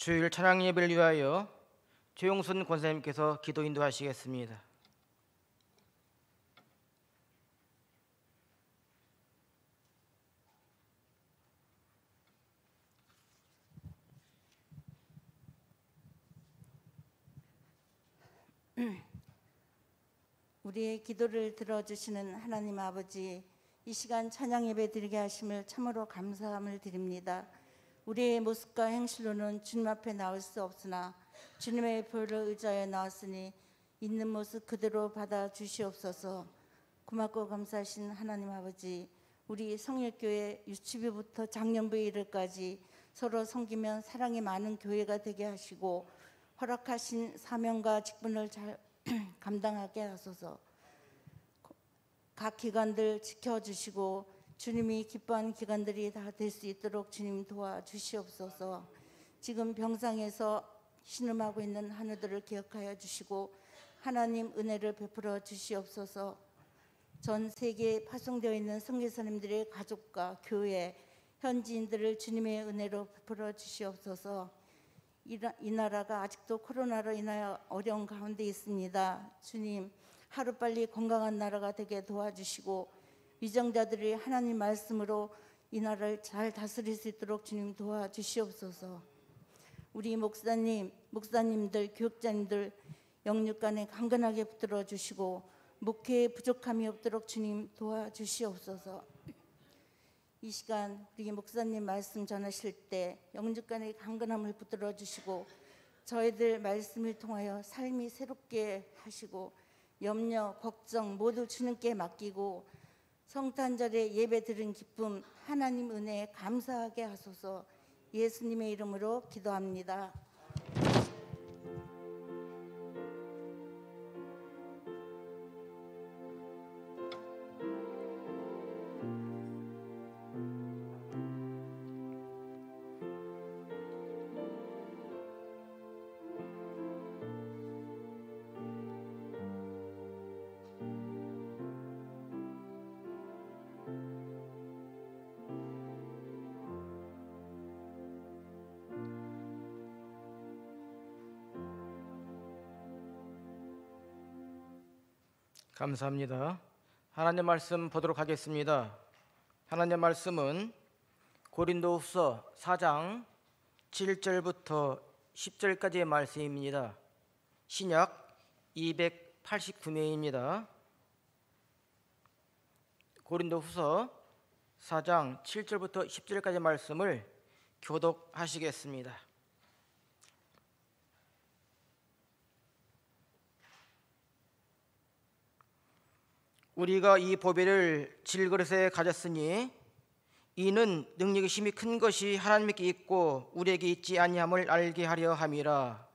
주일 찬양 예배를 위하여 최용순 권사님께서 기도 인도하시겠습니다. 우리의 기도를 들어주시는 하나님 아버지, 이 시간 찬양 예배 드리게 하심을 참으로 감사함을 드립니다. 우리의 모습과 행실로는 주님 앞에 나올 수 없으나 주님의 보혈을 의지하여 나왔으니 있는 모습 그대로 받아 주시옵소서. 고맙고 감사하신 하나님 아버지, 우리 성일교회 유치부부터 장년부에 이르까지 서로 섬기면 사랑이 많은 교회가 되게 하시고 허락하신 사명과 직분을 잘 감당하게 하소서. 각 기관들 지켜주시고 주님이 기뻐하는 기관들이 다 될 수 있도록 주님 도와주시옵소서. 지금 병상에서 신음하고 있는 한우들을 기억하여 주시고 하나님 은혜를 베풀어 주시옵소서. 전 세계에 파송되어 있는 선교사님들의 가족과 교회, 현지인들을 주님의 은혜로 베풀어 주시옵소서. 이 나라가 아직도 코로나로 인하여 어려운 가운데 있습니다. 주님, 하루빨리 건강한 나라가 되게 도와주시고 위정자들이 하나님 말씀으로 이 나라를 잘 다스릴 수 있도록 주님 도와주시옵소서. 우리 목사님들, 교육자님들 영육간에 강건하게 붙들어 주시고 목회에 부족함이 없도록 주님 도와주시옵소서. 이 시간 우리 목사님 말씀 전하실 때 영육간의 강건함을 붙들어 주시고 저희들 말씀을 통하여 삶이 새롭게 하시고 염려, 걱정 모두 주님께 맡기고 성탄절에 예배 드린 기쁨 하나님 은혜에 감사하게 하소서. 예수님의 이름으로 기도합니다. 감사합니다. 하나님 말씀 보도록 하겠습니다. 하나님 말씀은 고린도후서 4장 7절부터 10절까지의 말씀입니다. 신약 289면입니다. 고린도후서 4장 7절부터 10절까지의 말씀을 교독하시겠습니다. 우리가 이 보배를 질그릇에 가졌으니 이는 능력의 힘이 큰 것이 하나님께 있고 우리에게 있지 아니함을 알게 하려 함이라.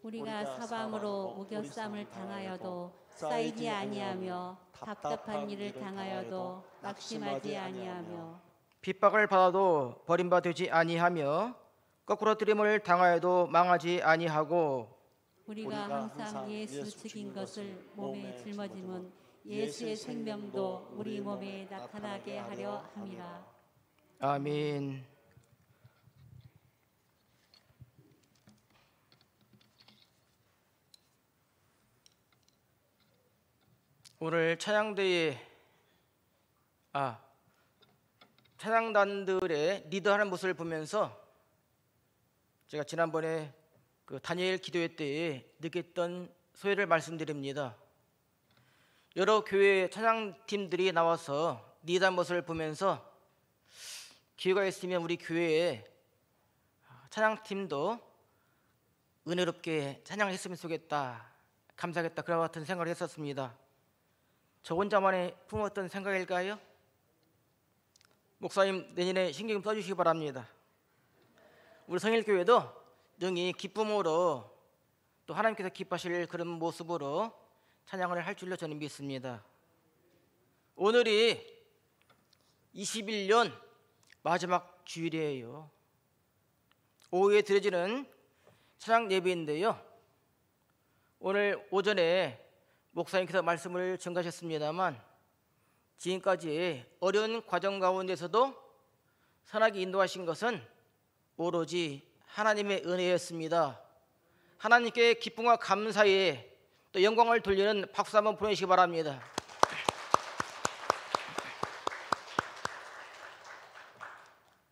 우리가 사방으로 우겨쌈을 당하여도 쌓이지 아니하며 답답한 일을 당하여도 낙심하지 아니하며 핍박을 받아도 버림받지 아니하며 거꾸로 들임을 당하여도 망하지 아니하고 우리가 항상 예수 죽인 것을 몸에 짊어짐은 예수의 생명도 우리 몸에 나타나게 하려 함이라. 아멘. 오늘 찬양단들의 리더하는 모습을 보면서 제가 지난번에 그 다니엘 기도회 때에 느꼈던 소회를 말씀드립니다. 여러 교회 찬양팀들이 나와서 리더하는 모습을 보면서 기회가 있으면 우리 교회에 찬양팀도 은혜롭게 찬양을 했으면 좋겠다, 감사하겠다, 그런 같은 생각을 했었습니다. 저 혼자만의 품었던 생각일까요? 목사님 내년에 신경 좀 써주시기 바랍니다. 우리 성일교회도 능히 기쁨으로 또 하나님께서 기뻐하실 그런 모습으로 찬양을 할 줄로 저는 믿습니다. 오늘이 21년 마지막 주일이에요. 오후에 드려지는 찬양 예배인데요, 오늘 오전에 목사님께서 말씀을 전가하셨습니다만 지금까지 어려운 과정 가운데서도 선하게 인도하신 것은 오로지 하나님의 은혜였습니다. 하나님께 기쁨과 감사에 또 영광을 돌리는 박수 한번 보내시기 바랍니다.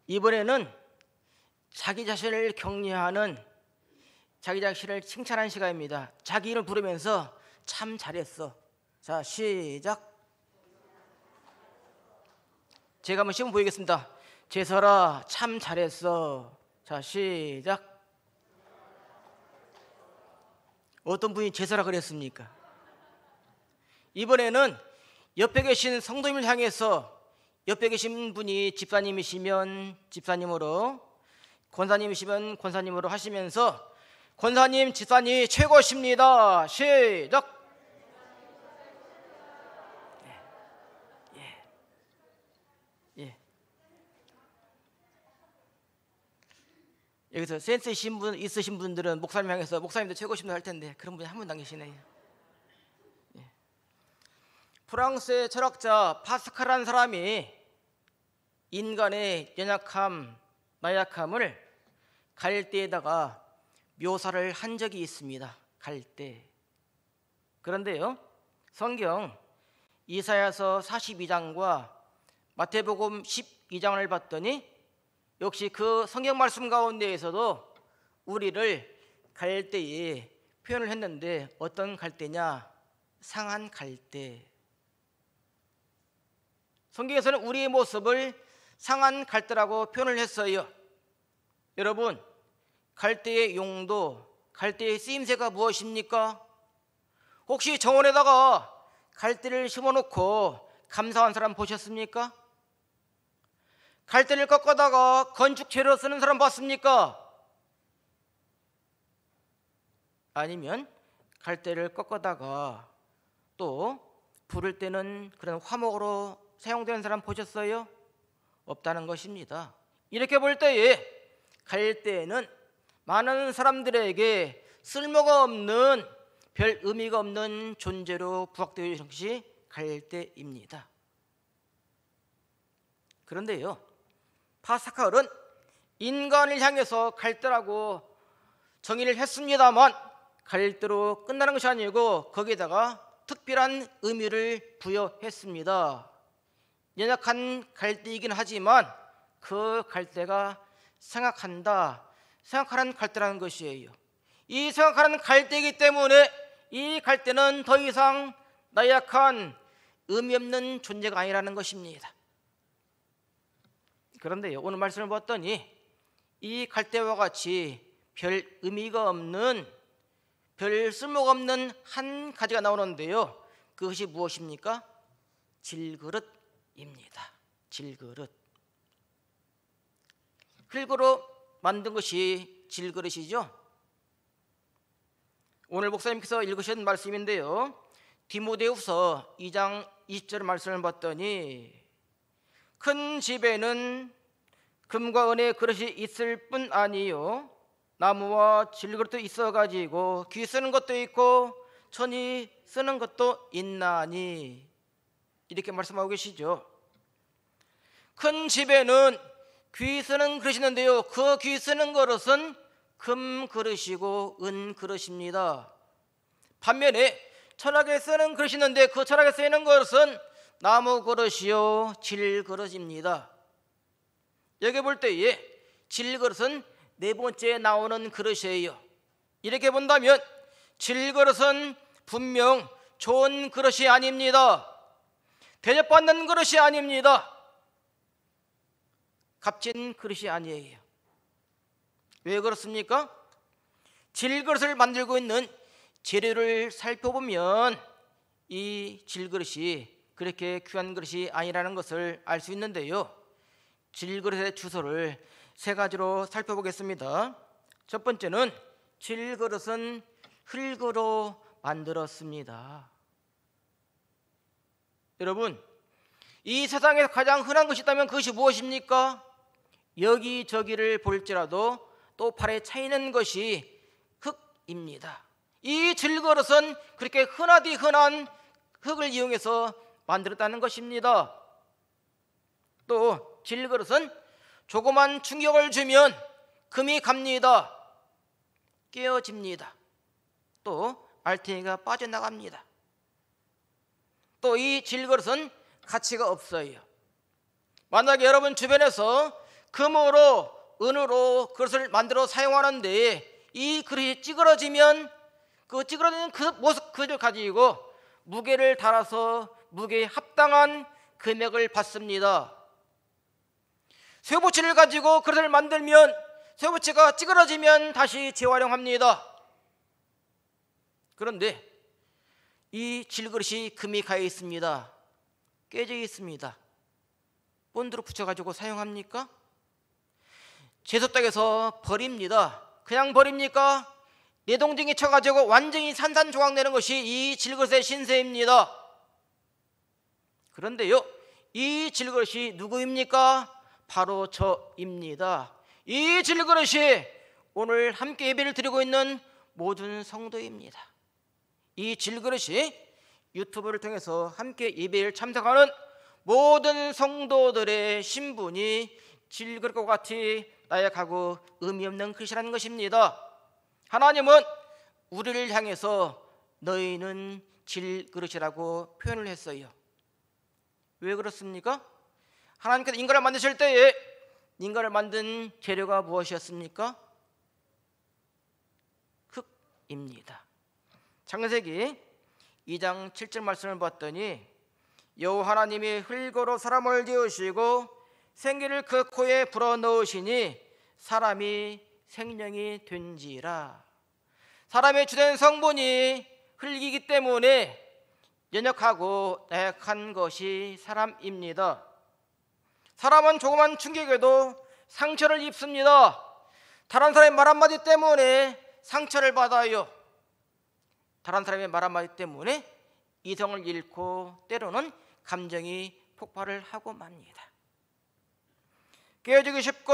이번에는 자기 자신을 격려하는, 자기 자신을 칭찬하는 시간입니다. 자기 이름을 부르면서 참 잘했어. 자, 시작. 제가 한번 시험 보이겠습니다. 제설아 참 잘했어. 자, 시작. 어떤 분이 제설아 그랬습니까? 이번에는 옆에 계신 성도님을 향해서, 옆에 계신 분이 집사님이시면 집사님으로, 권사님이시면 권사님으로 하시면서 권사님, 집사님 최고십니다. 시작. 여기서 센스 있으신 분들은 목사님 향해서 목사님도 최고십니다 할 텐데 그런 분이 한 분도 안 계시네요. 프랑스의 철학자 파스칼이라는 사람이 인간의 연약함, 나약함을 갈대에다가 묘사를 한 적이 있습니다. 갈대. 그런데요, 성경 이사야서 42장과 마태복음 12장을 봤더니 역시 그 성경 말씀 가운데에서도 우리를 갈대에 표현을 했는데 어떤 갈대냐? 상한 갈대. 성경에서는 우리의 모습을 상한 갈대라고 표현을 했어요. 여러분, 갈대의 용도, 갈대의 쓰임새가 무엇입니까? 혹시 정원에다가 갈대를 심어놓고 감사한 사람 보셨습니까? 갈대를 꺾어다가 건축재료 쓰는 사람 봤습니까? 아니면 갈대를 꺾어다가 또 부를 때는 그런 화목으로 사용되는 사람 보셨어요? 없다는 것입니다. 이렇게 볼 때에 갈대는 많은 사람들에게 쓸모가 없는, 별 의미가 없는 존재로 부각되어 있는 것이 갈대입니다. 그런데요, 파스칼은 인간을 향해서 갈대라고 정의를 했습니다만 갈대로 끝나는 것이 아니고 거기에다가 특별한 의미를 부여했습니다. 연약한 갈대이긴 하지만 그 갈대가 생각하는 갈대라는 것이에요. 이 생각하는 갈대이기 때문에 이 갈대는 더 이상 나약한 의미 없는 존재가 아니라는 것입니다. 그런데요, 오늘 말씀을 봤더니 이 갈대와 같이 별 의미가 없는, 별 쓸모가 없는 한 가지가 나오는데요, 그것이 무엇입니까? 질그릇입니다. 질그릇. 흙으로 만든 것이 질그릇이죠. 오늘 목사님께서 읽으신 말씀인데요, 디모데후서 2장 20절 말씀을 봤더니 큰 집에는 금과 은의 그릇이 있을 뿐 아니요 나무와 질그릇도 있어가지고 귀 쓰는 것도 있고 천이 쓰는 것도 있나니, 이렇게 말씀하고 계시죠. 큰 집에는 귀 쓰는 그릇이 있는데요, 그 귀 쓰는 그릇은 금 그릇이고 은 그릇입니다. 반면에 철학에 쓰는 그릇이 있는데 그 철학에 쓰이는 그릇은 나무 그릇이요 질그릇입니다. 여기 볼 때에 질그릇은 네 번째 나오는 그릇이에요. 이렇게 본다면 질그릇은 분명 좋은 그릇이 아닙니다. 대접받는 그릇이 아닙니다. 값진 그릇이 아니에요. 왜 그렇습니까? 질그릇을 만들고 있는 재료를 살펴보면 이 질그릇이 그렇게 귀한 그릇이 아니라는 것을 알 수 있는데요, 질그릇의 주소를 세 가지로 살펴보겠습니다. 첫 번째는 질그릇은 흙으로 만들었습니다. 여러분, 이 세상에서 가장 흔한 것이 있다면 그것이 무엇입니까? 여기저기를 볼지라도 또 발에 차이는 것이 흙입니다. 이 질그릇은 그렇게 흔하디 흔한 흙을 이용해서 만들었다는 것입니다. 또 질그릇은 조그만 충격을 주면 금이 갑니다. 깨어집니다. 또 알탱이가 빠져나갑니다. 또 이 질그릇은 가치가 없어요. 만약에 여러분 주변에서 금으로 은으로 그릇을 만들어 사용하는데 이 그릇이 찌그러지면 그 찌그러지는 그 모습 그릇을 가지고 무게를 달아서 무게에 합당한 금액을 받습니다. 쇠붙이를 가지고 그릇을 만들면 쇠붙이가 찌그러지면 다시 재활용합니다. 그런데 이 질그릇이 금이 가해 있습니다. 깨져 있습니다. 본드로 붙여가지고 사용합니까? 제소떡에서 버립니다. 그냥 버립니까? 내동댕이 쳐가지고 완전히 산산조각 내는 것이 이 질그릇의 신세입니다. 그런데요, 이 질그릇이 누구입니까? 바로 저입니다. 이 질그릇이 오늘 함께 예배를 드리고 있는 모든 성도입니다. 이 질그릇이 유튜브를 통해서 함께 예배를 참석하는 모든 성도들의 신분이 질그릇과 같이 나약하고 의미 없는 그릇이라는 것입니다. 하나님은 우리를 향해서 너희는 질그릇이라고 표현을 했어요. 왜 그렇습니까? 하나님께서 인간을 만드실 때에 인간을 만든 재료가 무엇이었습니까? 흙입니다. 창세기 2장 7절 말씀을 봤더니 여호와 하나님이 흙으로 사람을 지으시고 생기를 그 코에 불어넣으시니 사람이 생명이 된지라. 사람의 주된 성분이 흙이기 때문에 연약하고 나약한 것이 사람입니다. 사람은 조그만 충격에도 상처를 입습니다. 다른 사람의 말 한마디 때문에 상처를 받아요. 다른 사람의 말 한마디 때문에 이성을 잃고 때로는 감정이 폭발을 하고 맙니다. 깨어지기 쉽고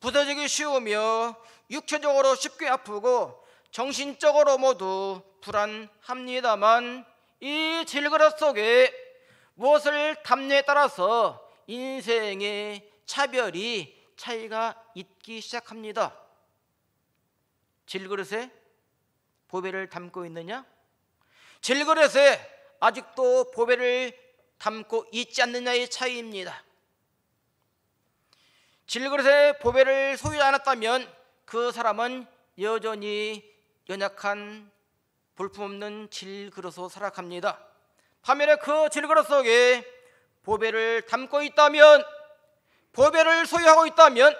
부서지기 쉬우며 육체적으로 쉽게 아프고 정신적으로 모두 불안합니다만 이 질그릇 속에 무엇을 담냐에 따라서 인생의 차이가 있기 시작합니다. 질그릇에 보배를 담고 있느냐? 질그릇에 아직도 보배를 담고 있지 않느냐의 차이입니다. 질그릇에 보배를 소유하지 않았다면 그 사람은 여전히 연약한 볼품없는 질그릇으로 살아갑니다. 반면에 그 질그릇 속에 보배를 담고 있다면, 보배를 소유하고 있다면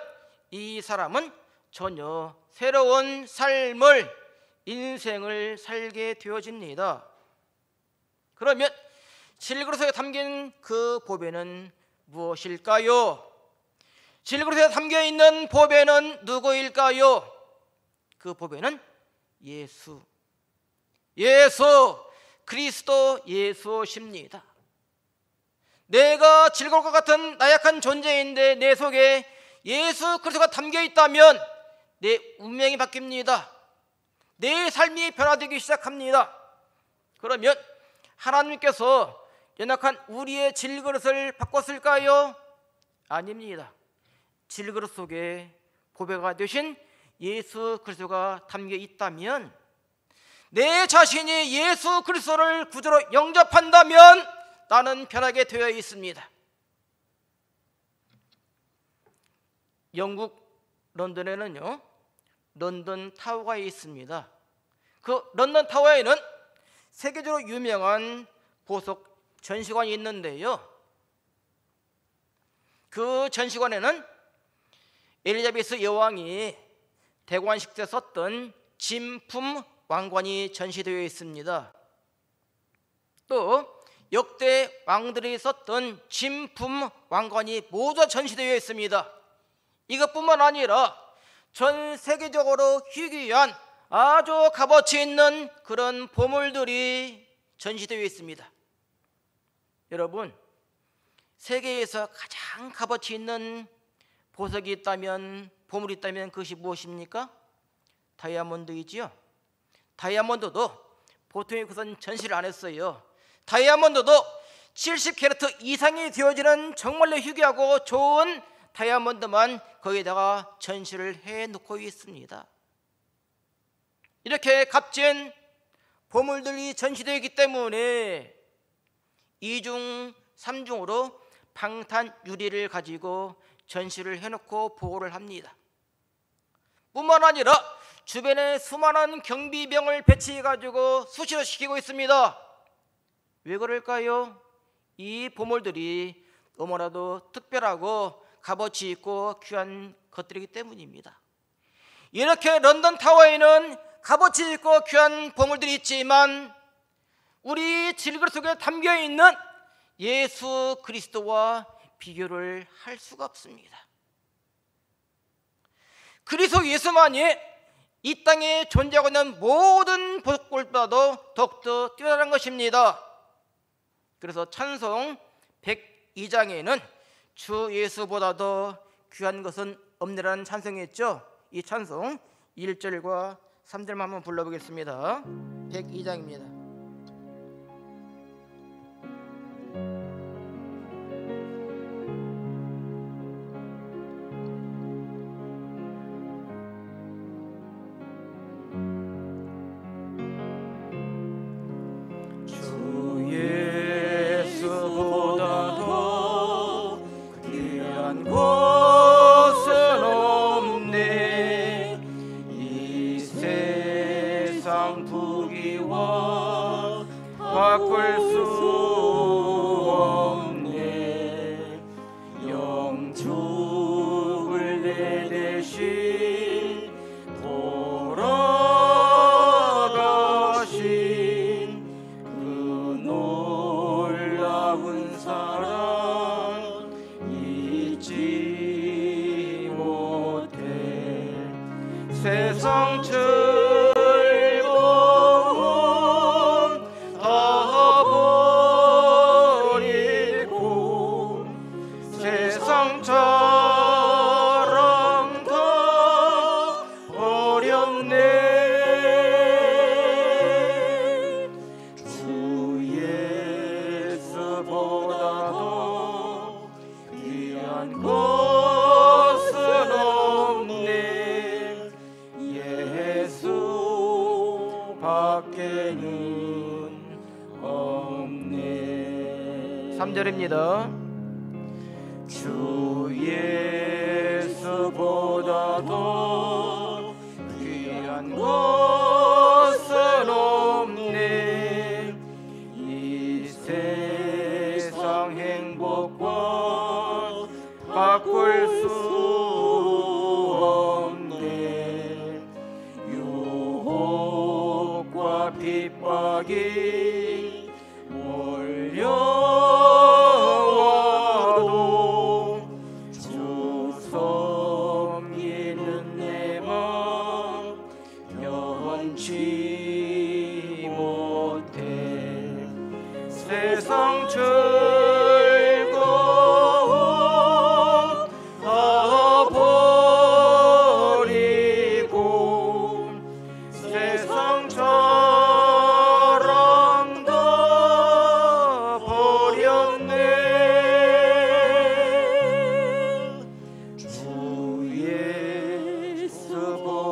이 사람은 전혀 새로운 삶을, 인생을 살게 되어집니다. 그러면 질그릇에 담긴 그 보배는 무엇일까요? 질그릇에 담겨있는 보배는 누구일까요? 그 보배는 예수 그리스도 예수십니다. 내가 질그릇과 같은 나약한 존재인데 내 속에 예수 그리스도가 담겨있다면 내 운명이 바뀝니다. 내 삶이 변화되기 시작합니다. 그러면 하나님께서 연약한 우리의 질그릇을 바꿨을까요? 아닙니다. 질그릇 속에 보배가 되신 예수 그리스도가 담겨 있다면, 내 자신이 예수 그리스도를 구주로 영접한다면 나는 변하게 되어 있습니다. 영국 런던에는요, 런던 타워가 있습니다. 그 런던 타워에는 세계적으로 유명한 보석 전시관이 있는데요, 그 전시관에는 엘리자베스 여왕이 대관식 때 썼던 진품 왕관이 전시되어 있습니다. 또 역대 왕들이 썼던 진품 왕관이 모두 전시되어 있습니다. 이것뿐만 아니라 전 세계적으로 희귀한 아주 값어치 있는 그런 보물들이 전시되어 있습니다. 여러분, 세계에서 가장 값어치 있는 보석이 있다면, 보물이 있다면 그것이 무엇입니까? 다이아몬드이지요. 다이아몬드도 보통의 것은 전시를 안 했어요. 다이아몬드도 70캐러트 이상이 되어지는 정말로 희귀하고 좋은 다이아몬드만 거기다가 전시를 해놓고 있습니다. 이렇게 값진 보물들이 전시되어 있기 때문에 2중 3중으로 방탄 유리를 가지고 전시를 해놓고 보호를 합니다. 뿐만 아니라 주변에 수많은 경비병을 배치해가지고 수시로 시키고 있습니다. 왜 그럴까요? 이 보물들이 너무나도 특별하고 값어치 있고 귀한 것들이기 때문입니다. 이렇게 런던 타워에는 값어치 있고 귀한 보물들이 있지만 우리 질그릇 속에 담겨있는 예수 그리스도와 비교를 할 수가 없습니다. 그리스도 예수만이 이 땅에 존재하고 있는 모든 보물보다도 더욱더 뛰어난 것입니다. 그래서 찬송 102장에는 주 예수보다도 귀한 것은 없느라는 찬송이 있죠. 이 찬송 1절과 3절만 한번 불러보겠습니다. 102장입니다. 바꿀 수 없네. 영축을 내 대신 돌아가신 그 놀라운 사랑 잊지 못해. 세상 밖에는 없네. 3절입니다. 주 예수보다도 귀한 것은 없네. 이 세상 행복과 바꿀 수 없네. 유혹과 핍박이 몰려와도 주 섬기는 내 맘 변치 못해. 세상 즐거움 다 버리고 세상 사랑 다 버렸네. 주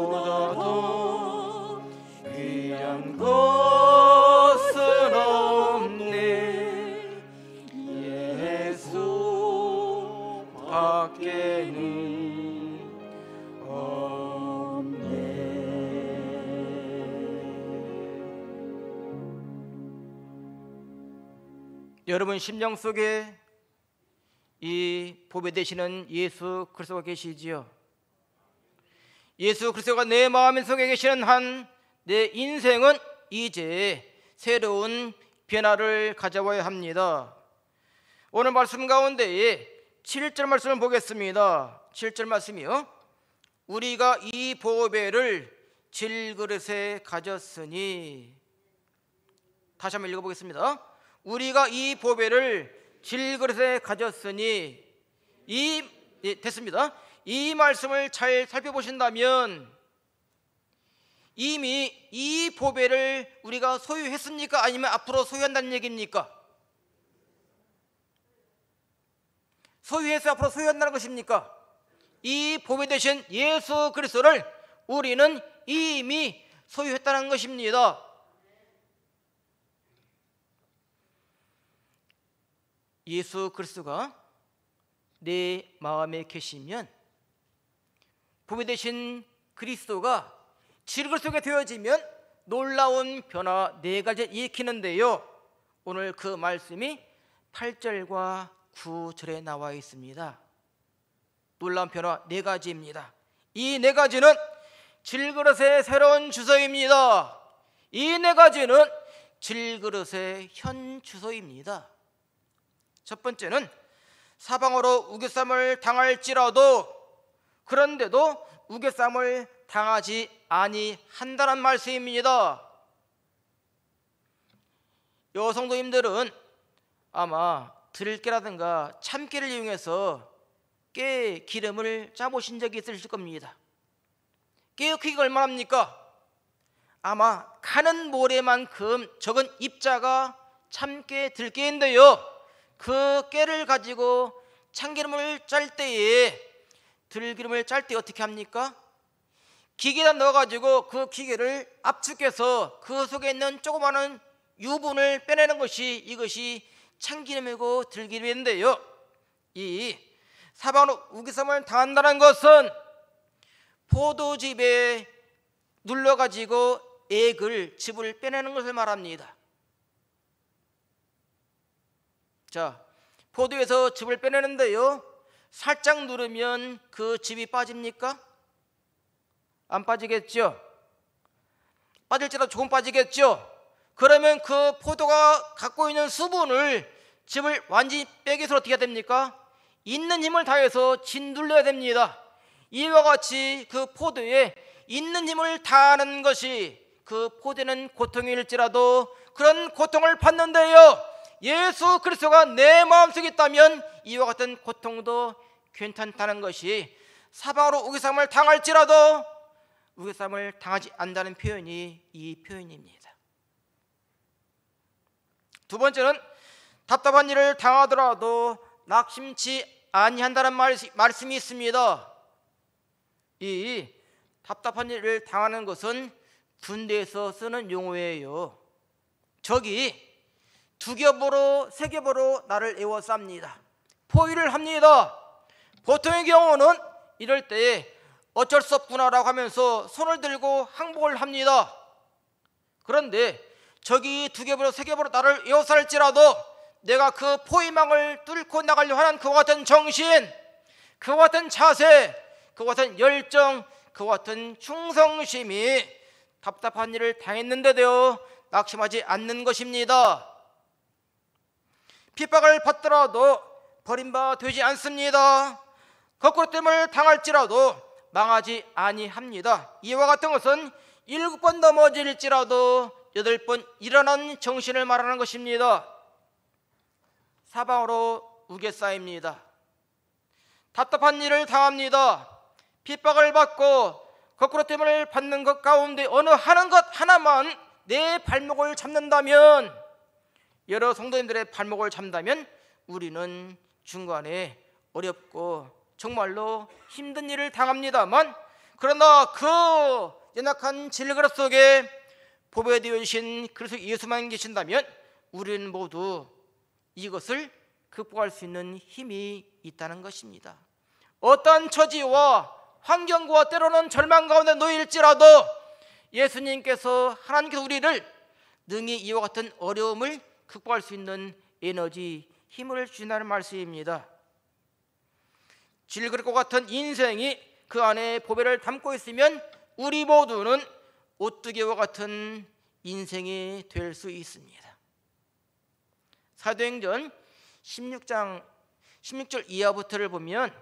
예수보다도 귀한 것은 없네. 예수 밖에는 없네. 여러분 심령 속에 이 보배 되시는 예수 그리스도가 계시지요. 예수 그리스도가 내 마음 속에 계시는 한 내 인생은 이제 새로운 변화를 가져와야 합니다. 오늘 말씀 가운데에 7절 말씀을 보겠습니다. 7절 말씀이요. 우리가 이 보배를 질그릇에 가졌으니. 다시 한번 읽어보겠습니다. 우리가 이 보배를 질그릇에 가졌으니. 됐습니다. 이 말씀을 잘 살펴보신다면 이미 이 보배를 우리가 소유했습니까? 아니면 앞으로 소유한다는 얘기입니까? 소유해서 앞으로 소유한다는 것입니까? 이 보배 되신 예수 그리스도를 우리는 이미 소유했다는 것입니다. 예수 그리스도가 내 마음에 계시면 보배 되신 그리스도가 질글 속에 되어지면 놀라운 변화 네 가지를 일으키는데요. 오늘 그 말씀이 8절과 9절에 나와 있습니다. 놀라운 변화 네 가지입니다. 이 네 가지는 질그릇의 새로운 주소입니다. 이 네 가지는 질그릇의 현 주소입니다. 첫 번째는 사방으로 우겨쌈을 당할지라도 그런데도 우겨쌈을 당하지 아니한다는 말씀입니다. 여성도님들은 아마 들깨라든가 참깨를 이용해서 깨 기름을 짜보신 적이 있으실 겁니다. 깨의 크기가 얼마나입니까? 아마 가는 모래만큼 적은 입자가 참깨 들깨인데요, 그 깨를 가지고 참기름을 짤 때에 들기름을 짤 때 어떻게 합니까? 기계에다 넣어가지고 그 기계를 압축해서 그 속에 있는 조그마한 유분을 빼내는 것이 이것이 참기름이고 들기름인데요, 이 사방으로 우겨쌈을 당한다는 것은 포도즙에 눌러가지고 액을 즙을 빼내는 것을 말합니다. 자, 포도에서 즙을 빼내는데요, 살짝 누르면 그 즙이 빠집니까? 안 빠지겠죠? 빠질지라도 조금 빠지겠죠? 그러면 그 포도가 갖고 있는 수분을 즙을 완전히 빼기 위해서 어떻게 해야 됩니까? 있는 힘을 다해서 짓눌러야 됩니다. 이와 같이 그 포도에 있는 힘을 다하는 것이 그 포도는 고통일지라도 그런 고통을 받는데요, 예수 그리스도가 내 마음속에 있다면 이와 같은 고통도 괜찮다는 것이 사방으로 우겨쌈을 당할지라도 우겨쌈을 당하지 않는다는 표현이 이 표현입니다. 두 번째는 답답한 일을 당하더라도 낙심치 아니한다는 말씀이 있습니다. 이 답답한 일을 당하는 것은 군대에서 쓰는 용어예요. 적이 두 겹으로 세 겹으로 나를 에워쌉니다. 포위를 합니다. 보통의 경우는 이럴 때 어쩔 수 없구나라고 하면서 손을 들고 항복을 합니다. 그런데 적이 두 겹으로 세 겹으로 나를 에워쌀지라도 내가 그 포위망을 뚫고 나가려고 하는 그와 같은 정신, 그와 같은 자세, 그와 같은 열정, 그와 같은 충성심이 답답한 일을 당했는데도 낙심하지 않는 것입니다. 핍박을 받더라도 버림바 되지 않습니다. 거꾸로 뜸을 당할지라도 망하지 아니합니다. 이와 같은 것은 7번 넘어질지라도 8번 일어나는 정신을 말하는 것입니다. 사방으로 우겨싸입니다. 답답한 일을 당합니다. 핍박을 받고 거꾸로 뜸을 받는 것 가운데 어느 하는 것 하나만 내 발목을 잡는다면, 여러 성도님들의 발목을 잡는다면 우리는 중간에 어렵고 정말로 힘든 일을 당합니다만, 그러나 그 연약한 질그릇 속에 보배되어 계신 그리스도 예수만 계신다면 우리는 모두 이것을 극복할 수 있는 힘이 있다는 것입니다. 어떠한 처지와 환경과 때로는 절망 가운데 놓일지라도 예수님께서, 하나님께서 우리를 능히 이와 같은 어려움을 극복할 수 있는 에너지, 힘을 주신다는 말씀입니다. 질그릇과 같은 인생이 그 안에 보배를 담고 있으면 우리 모두는 오뚜기와 같은 인생이 될 수 있습니다. 사도행전 16장 16절 이하부터를 보면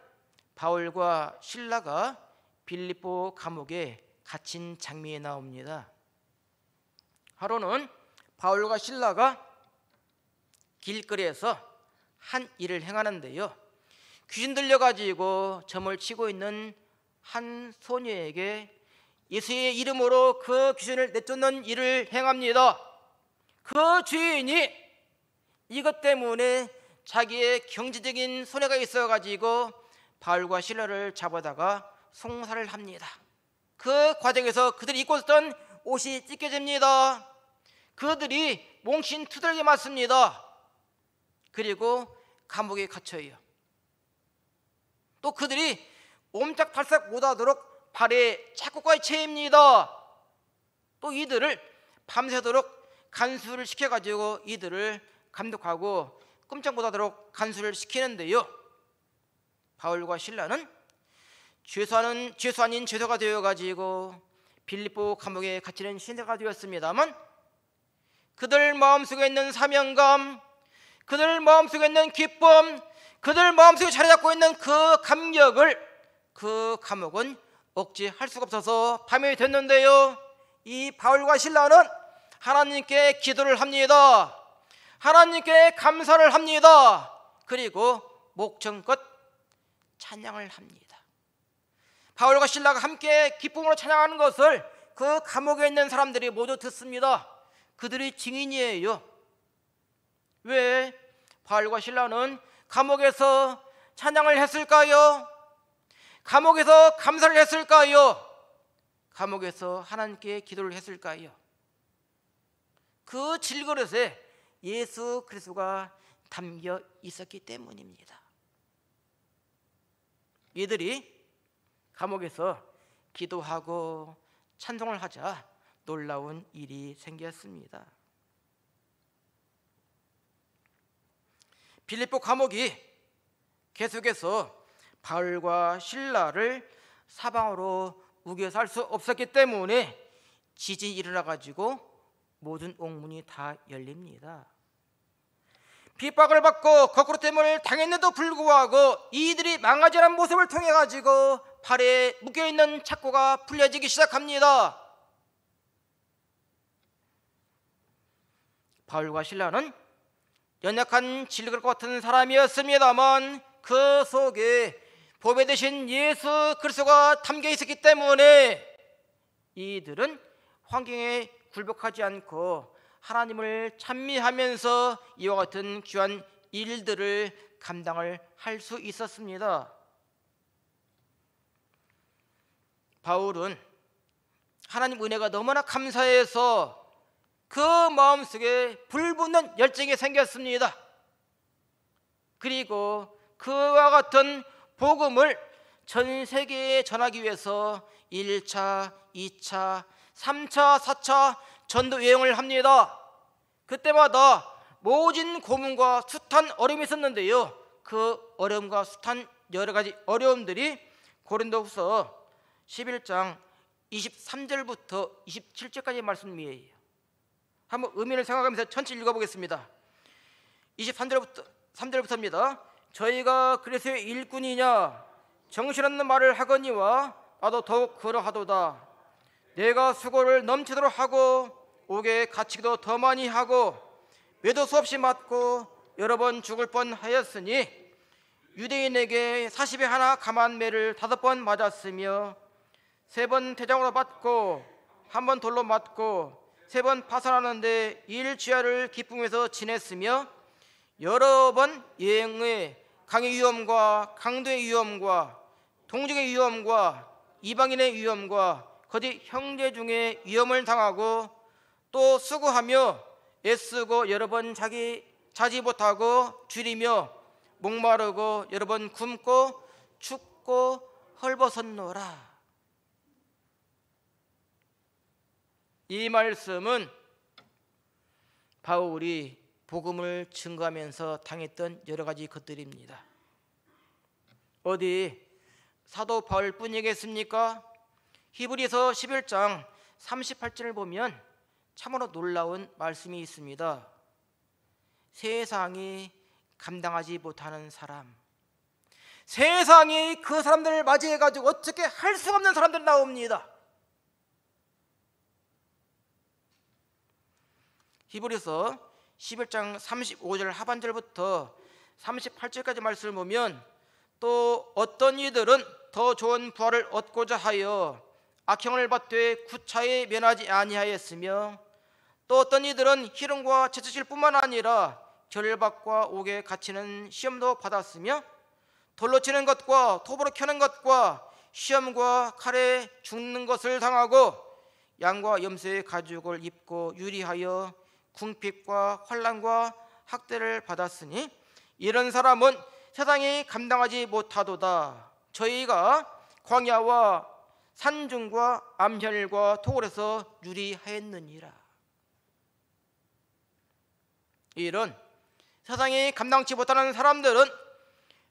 바울과 실라가 빌립보 감옥에 갇힌 장면이 나옵니다. 하루는 바울과 실라가 길거리에서 한 일을 행하는데요, 귀신 들려가지고 점을 치고 있는 한 소녀에게 예수의 이름으로 그 귀신을 내쫓는 일을 행합니다. 그 주인이 이것 때문에 자기의 경제적인 손해가 있어가지고 바울과 실라를 잡아다가 송사를 합니다. 그 과정에서 그들이 입고 있었던 옷이 찢겨집니다. 그들이 몽신 두들겨 맞습니다. 그리고 감옥에 갇혀요. 또 그들이 옴짝달싹 못하도록 발에 착고까지 채입니다. 또 이들을 밤새도록 간수를 시켜가지고 이들을 감독하고 꼼짝 못하도록 간수를 시키는데요, 바울과 실라는 죄수 아닌 죄수가 되어가지고 빌립보 감옥에 갇히는 신세가 되었습니다만, 그들 마음속에 있는 사명감, 그들 마음속에 있는 기쁨, 그들 마음속에 자리 잡고 있는 그 감격을 그 감옥은 억제할 수가 없어서 밤이 됐는데요, 이 바울과 실라는 하나님께 기도를 합니다. 하나님께 감사를 합니다. 그리고 목청껏 찬양을 합니다. 바울과 실라가 함께 기쁨으로 찬양하는 것을 그 감옥에 있는 사람들이 모두 듣습니다. 그들이 증인이에요. 왜 바울과 실라는 감옥에서 찬양을 했을까요? 감옥에서 감사를 했을까요? 감옥에서 하나님께 기도를 했을까요? 그 질그릇에 예수 그리스도가 담겨 있었기 때문입니다. 이들이 감옥에서 기도하고 찬송을 하자 놀라운 일이 생겼습니다. 빌립보 감옥이 계속해서 바울과 실라를 사방으로 우겨서 할 수 없었기 때문에 지진이 일어나가지고 모든 옥문이 다 열립니다. 핍박을 받고 거꾸로됨을 당했는데도 불구하고 이들이 망가지는 모습을 통해 가지고 발에 묶여있는 착고가 풀려지기 시작합니다. 바울과 실라는 연약한 질그릇 같은 사람이었습니다만 그 속에 보배 되신 예수 그리스도가 담겨 있었기 때문에 이들은 환경에 굴복하지 않고 하나님을 찬미하면서 이와 같은 귀한 일들을 감당을 할 수 있었습니다. 바울은 하나님 은혜가 너무나 감사해서 그 마음속에 불붙는 열정이 생겼습니다. 그리고 그와 같은 복음을 전 세계에 전하기 위해서 1차, 2차, 3차, 4차 전도 여행을 합니다. 그때마다 모진 고문과 숱한 어려움이 있었는데요, 그 어려움과 숱한 여러 가지 어려움들이 고린도후서 11장 23절부터 27절까지의 말씀이에요. 한번 의미를 생각하면서 천천히 읽어보겠습니다. 3절부터입니다. 저희가 그리스도의 일꾼이냐 정신없는 말을 하거니와 나도 더욱 그러하도다. 내가 수고를 넘치도록 하고 옥에 갇히기도 더 많이 하고 매도 수없이 맞고 여러 번 죽을 뻔하였으니 유대인에게 40에 하나 감한 매를 5번 맞았으며 3번 대장으로 맞고 1번 돌로 맞고 3번 파산하는데 일주야를 기쁨에서 지냈으며 여러 번 여행의 강의 위험과 강도의 위험과 동족의 위험과 이방인의 위험과 거짓 형제 중에 위험을 당하고 또 수고하며 애쓰고 여러 번 자지 못하고 줄이며 목마르고 여러 번 굶고 춥고 헐벗었노라. 이 말씀은 바울이 복음을 증거하면서 당했던 여러 가지 것들입니다. 어디 사도 바울뿐이겠습니까? 히브리서 11장 38절을 보면 참으로 놀라운 말씀이 있습니다. 세상이 감당하지 못하는 사람, 세상이 그 사람들을 맞이해가지고 어떻게 할 수 없는 사람들이 나옵니다. 히브리서 11장 35절 하반절부터 38절까지 말씀을 보면 또 어떤 이들은 더 좋은 부활을 얻고자 하여 악형을 받되 구차에 면하지 아니하였으며 또 어떤 이들은 희롱과 채찍질 뿐만 아니라 절박과 옥에 갇히는 시험도 받았으며 돌로 치는 것과 톱으로 켜는 것과 시험과 칼에 죽는 것을 당하고 양과 염소의 가죽을 입고 유리하여 궁핍과 환난과 학대를 받았으니 이런 사람은 세상이 감당하지 못하도다. 저희가 광야와 산중과 암혈과 토굴에서 유리하였느니라. 이런 세상이 감당치 못하는 사람들은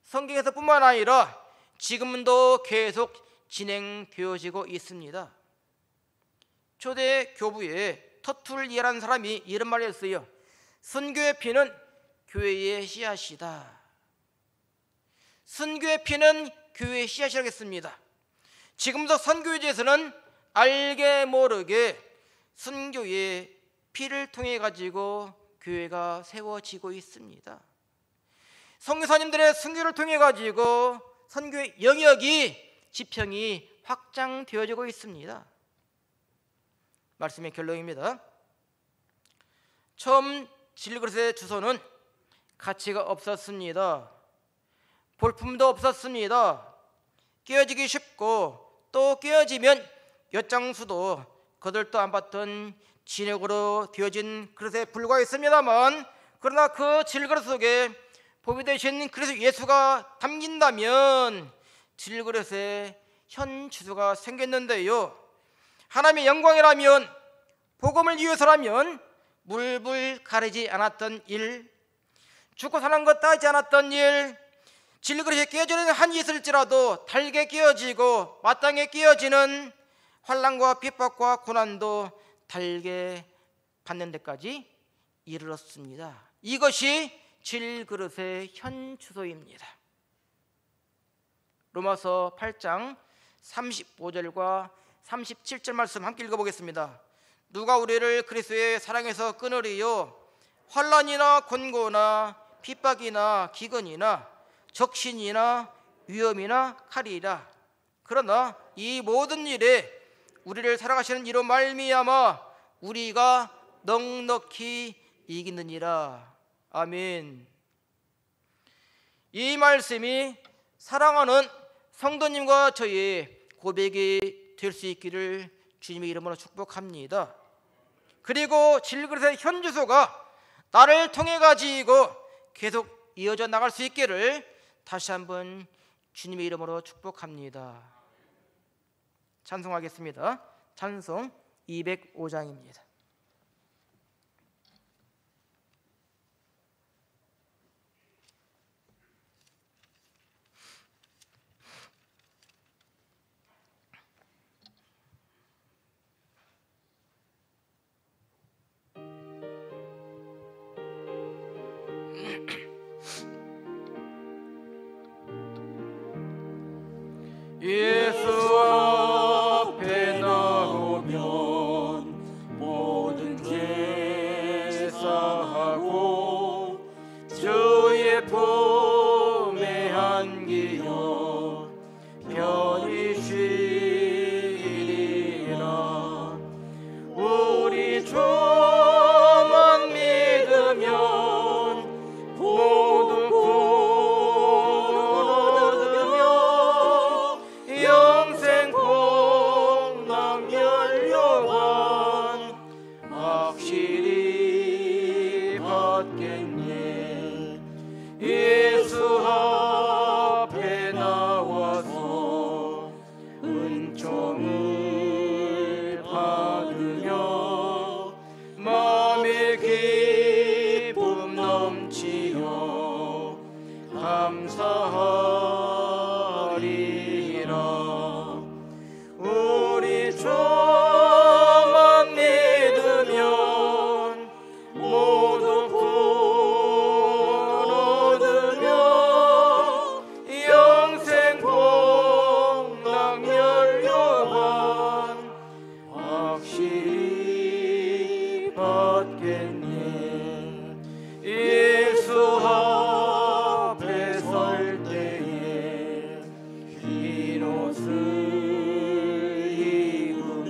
성경에서뿐만 아니라 지금도 계속 진행되어지고 있습니다. 초대 교부에 터툴리아라는 사람이 이런 말을 했어요. 선교의 피는 교회의 씨앗이다. 선교의 피는 교회의 씨앗이라고 했습니다. 지금도 선교제에서는 알게 모르게 선교의 피를 통해 가지고 교회가 세워지고 있습니다. 선교사님들의 선교를 통해 가지고 선교의 영역이 지평이 확장되어지고 있습니다. 말씀의 결론입니다. 처음 질그릇의 주소는 가치가 없었습니다. 볼품도 없었습니다. 깨어지기 쉽고 또 깨어지면 엿장수도 거들떠 안 받던 진흙으로 되어진 그릇에 불과했습니다만, 그러나 그 질그릇 속에 보배 되신 그리스도 예수가 담긴다면 질그릇에 현 주소가 생겼는데요. 하나님의 영광이라면, 복음을 위해서라면 물불 가리지 않았던 일, 죽고 사는 것 따지지 않았던 일, 질그릇에 깨어지는 한이 있을지라도 달게 깨어지고 마땅히 깨어지는 환난과 핍박과 고난도 달게 받는 데까지 이르렀습니다. 이것이 질그릇의 현 주소입니다. 로마서 8장 35절과 37절 말씀 함께 읽어보겠습니다. 누가 우리를 그리스도의 사랑에서 끊으리요? 환난이나 곤고나 핍박이나 기근이나 적신이나 위험이나 칼이라. 그러나 이 모든 일에 우리를 사랑하시는 이로 말미암아 우리가 넉넉히 이기느니라. 아멘. 이 말씀이 사랑하는 성도님과 저희의 고백이 될 수 있기를 주님의 이름으로 축복합니다. 그리고 질그릇의 현 주소가 나를 통해 가지고 계속 이어져 나갈 수 있기를 다시 한번 주님의 이름으로 축복합니다. 찬송하겠습니다. 찬송 205장입니다. 예수 앞에 나오면 모든 죄 사하고 주의 품에 안기어 편히 쉬리라. 우리 주만 믿으면 모든 영생 복락 연료관 확실히 받겠네. 예수 앞에 나와서 은총을 받으며 마음의 기쁨 넘치어 감사하리라. 우리 주만 믿으면 모두 구원 얻으며 영생 복락 연료관 확실히 받겠네. 예수 앞에 설 때에 흰 옷을 입으며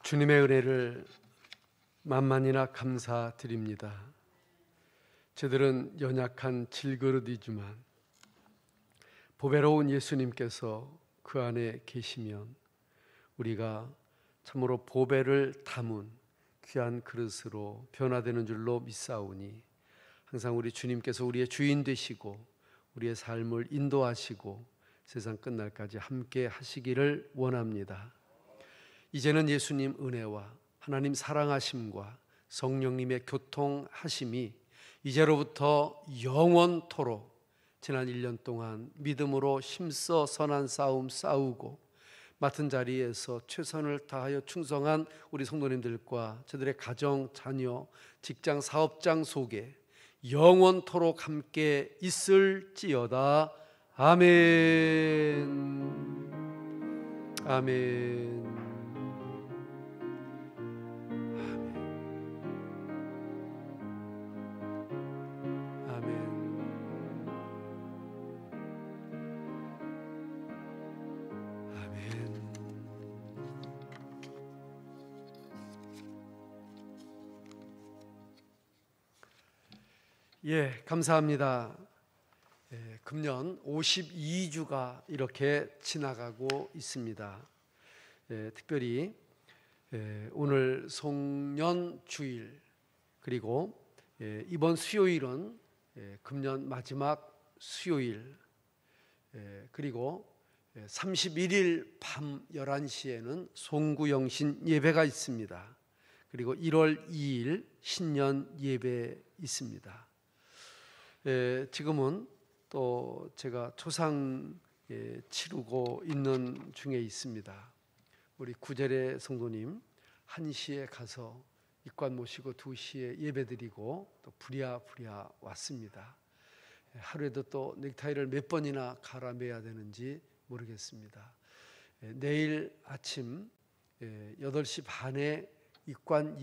주님의 은혜를 만만이나 감사드립니다. 저들은 연약한 질그릇이지만 보배로운 예수님께서 그 안에 계시면 우리가 참으로 보배를 담은 귀한 그릇으로 변화되는 줄로 믿사오니 항상 우리 주님께서 우리의 주인 되시고 우리의 삶을 인도하시고 세상 끝날까지 함께 하시기를 원합니다. 이제는 예수님 은혜와 하나님 사랑하심과 성령님의 교통하심이 이제로부터 영원토록 지난 1년 동안 믿음으로 힘써 선한 싸움 싸우고 맡은 자리에서 최선을 다하여 충성한 우리 성도님들과 저들의 가정, 자녀, 직장, 사업장 속에 영원토록 함께 있을지어다. 아멘. 아멘. 예, 감사합니다. 금년 52주가 이렇게 지나가고 있습니다. 특별히 오늘 송년 주일 그리고 이번 수요일은 금년 마지막 수요일 그리고 31일 밤 11시에는 송구영신 예배가 있습니다. 그리고 1월 2일 신년 예배 있습니다. 지금은 또 제가 초상 치르고 있는 중에 있습니다. 우리 구절의 성도님 1시에 가서 입관 모시고 2시에 예배드리고 또 부랴부랴 왔습니다. 하루에도 또 넥타이를 몇 번이나 갈아매야 되는지 모르겠습니다. 내일 아침 8시 반에 입관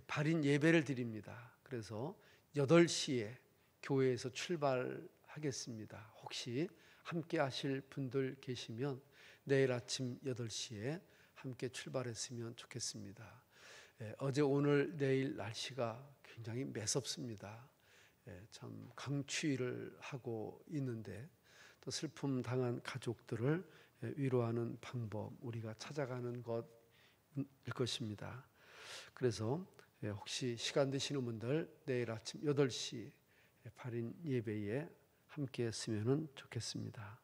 발인 예배를 드립니다. 그래서 8시에 교회에서 출발하겠습니다. 혹시 함께 하실 분들 계시면 내일 아침 8시에 함께 출발했으면 좋겠습니다. 어제 오늘 내일 날씨가 굉장히 매섭습니다. 참 강추위를 하고 있는데 또 슬픔 당한 가족들을 위로하는 방법 우리가 찾아가는 것일 것입니다. 그래서 혹시 시간 되시는 분들 내일 아침 8시 발인 예배에 함께 했으면 좋겠습니다.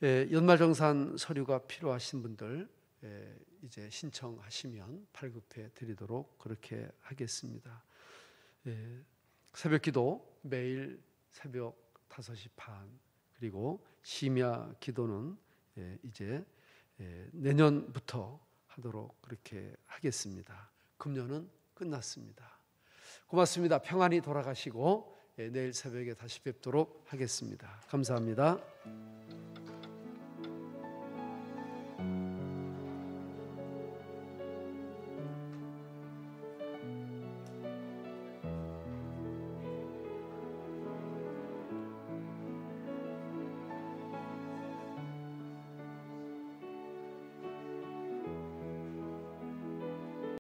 연말정산 서류가 필요하신 분들 이제 신청하시면 발급해 드리도록 그렇게 하겠습니다. 새벽기도 매일 새벽 5시 반 그리고 심야 기도는 이제 내년부터 하도록 그렇게 하겠습니다. 금년은 끝났습니다. 고맙습니다. 평안히 돌아가시고 내일 새벽에 다시 뵙도록 하겠습니다. 감사합니다.